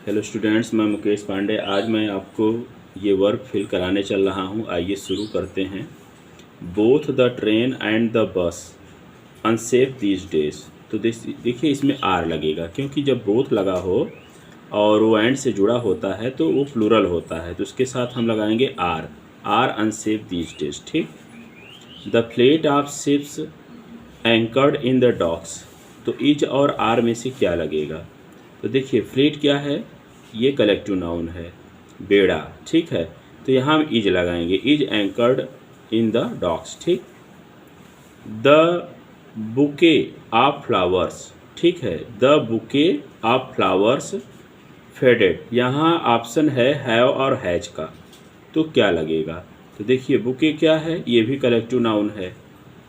Hello students, मैं मुकेश पांडे। आज मैं आपको ये वर्क फिल कराने चल रहा हूँ। आइए शुरू करते हैं। Both the train and the bus unsafe these days. तो देखिए इसमें आर लगेगा, क्योंकि जब बोथ लगा हो और वो एंड से जुड़ा होता है तो वो प्लूरल होता है, तो उसके साथ हम लगाएंगे are. Are unsafe these days. ठीक। The fleet of ships anchored in the docks. तो इज और आर में से क्या लगेगा? तो देखिए फ्लीट क्या है, ये कलेक्टिव नाउन है, बेड़ा। ठीक है, तो यहाँ हम इज लगाएंगे, is anchored in the docks. ठीक। The bouquet of flowers. ठीक है, the bouquet of flowers faded. यहाँ ऑप्शन है हैव और हैज का, तो क्या लगेगा? तो देखिए बुके क्या है, ये भी कलेक्टिव नाउन है।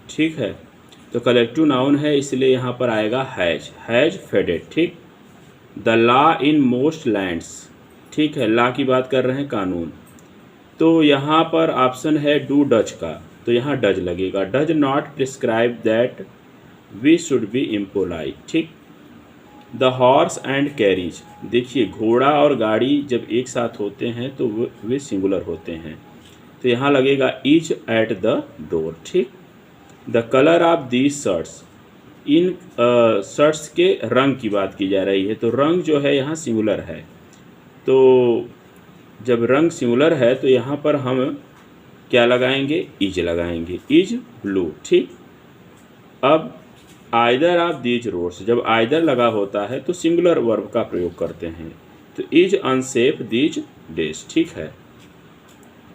ठीक है, तो कलेक्टिव नाउन है इसलिए यहाँ पर आएगा हैज, हैज फेडेड। ठीक। The law in most lands. ठीक है, लॉ की बात कर रहे हैं, कानून। तो यहाँ पर ऑप्शन है डू डच का, तो यहाँ डज लगेगा। Does not prescribe that we should be impolite. ठीक। The horse and carriage. देखिए घोड़ा और गाड़ी जब एक साथ होते हैं तो वे सिंगुलर होते हैं, तो यहाँ लगेगा इज एट द डोर। ठीक। The colour of these shirts. In shirts के रंग की बात की जा रही है, तो रंग जो है यहाँ सिंगुलर है, तो जब रंग सिंगुलर है तो यहाँ पर हम क्या लगाएंगे, इज लगाएंगे, इज ब्लू। ठीक। अब आइदर ऑफ दीज रोड्स, जब आइदर लगा होता है तो सिंगुलर वर्ब का प्रयोग करते हैं, तो इज अनसेफ दीज डेज। ठीक है।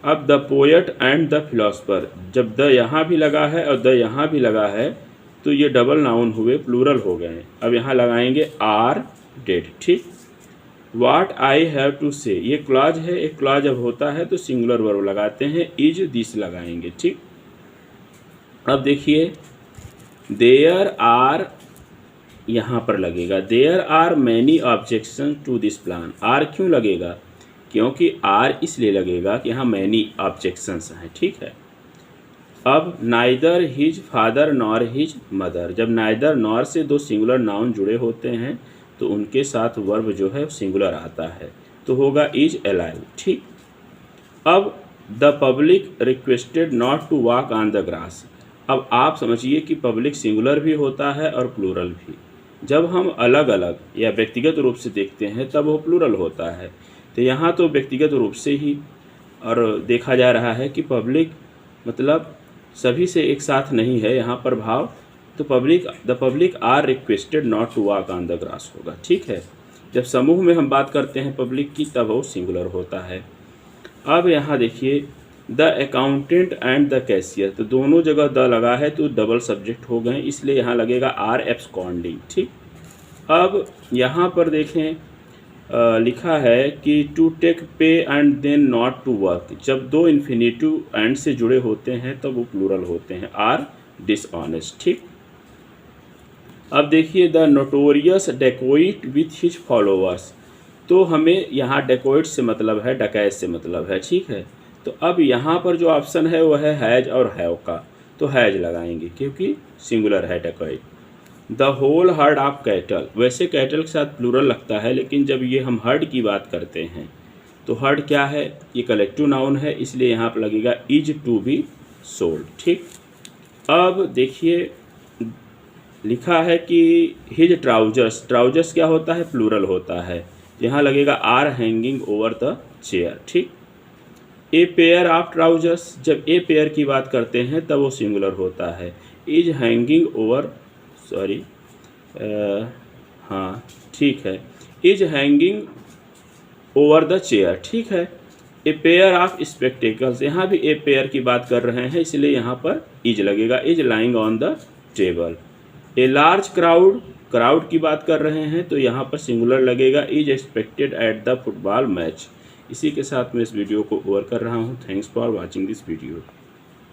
अब the poet and the philosopher, जब द यहाँ भी लगा है और द यहाँ भी लगा है तो ये डबल नाउन हुए, प्लूरल हो गए। अब यहाँ लगाएंगे आर डेड। ठीक। वाट आई हैव टू से, ये क्लॉज है, एक क्लॉज जब होता है तो सिंगुलर वर्ब लगाते हैं, इज दिस लगाएंगे। ठीक। अब देखिए देयर आर, यहाँ पर लगेगा there are many objection to this plan. Are क्यों लगेगा? क्योंकि आर इसलिए लगेगा कि यहाँ मैनी ऑब्जेक्शंस हैं। ठीक है। अब neither his father nor his mother, जब नाइदर नॉर से दो सिंगुलर नाउन जुड़े होते हैं तो उनके साथ वर्ब जो है सिंगुलर आता है, तो होगा इज अलाइव। ठीक। अब the public requested not to walk on the grass. अब आप समझिए कि पब्लिक सिंगुलर भी होता है और प्लूरल भी। जब हम अलग अलग या व्यक्तिगत रूप से देखते हैं तब वो प्लूरल होता है, तो यहाँ तो व्यक्तिगत रूप से ही और देखा जा रहा है कि पब्लिक मतलब सभी से एक साथ नहीं है यहाँ पर भाव, तो the public are requested not to walk on the grass होगा। ठीक है, जब समूह में हम बात करते हैं पब्लिक की तब वो सिंगुलर होता है। अब यहाँ देखिए the accountant and the cashier, तो दोनों जगह द लगा है तो डबल सब्जेक्ट हो गए, इसलिए यहाँ लगेगा आर एब्सकॉन्डिंग। ठीक। अब यहाँ पर देखें लिखा है कि to take pay and then not to work, जब दो इन्फिनेटिव एंड से जुड़े होते हैं तब वो प्लूरल होते हैं, आर डिसऑनेस्ट। ठीक। अब देखिए the notorious dacoit with his followers, तो हमें यहाँ डेकोइट से मतलब है, डकैत से मतलब है। ठीक है, तो अब यहाँ पर जो ऑप्शन है वो है हैज और हैव का, तो हैज लगाएंगे क्योंकि सिंगुलर है dacoit. The whole herd of cattle, वैसे कैटल के साथ प्लूरल लगता है, लेकिन जब ये हम हर्ड की बात करते हैं तो हर्ड क्या है, ये कलेक्टिव नाउन है, इसलिए यहाँ पर लगेगा इज टू बी सोल्ड। ठीक। अब देखिए लिखा है कि हिज ट्राउजर्स, ट्राउजर्स क्या होता है, प्लूरल होता है, यहाँ लगेगा are hanging over the chair. ठीक। ए पेयर ऑफ ट्राउजर्स, जब ए पेयर की बात करते हैं तब वो सिंगुलर होता है, इज हैंगिंग ओवर, सॉरी हाँ ठीक है, is hanging over the chair. ठीक है। ए पेयर ऑफ स्पेक्टेकल्स, यहाँ भी ए पेयर की बात कर रहे हैं इसलिए यहाँ पर इज लगेगा, is lying on the table. A large crowd, crowd की बात कर रहे हैं तो यहाँ पर सिंगुलर लगेगा, is expected at the football match. इसी के साथ मैं इस वीडियो को ओवर कर रहा हूँ। Thanks for watching this video.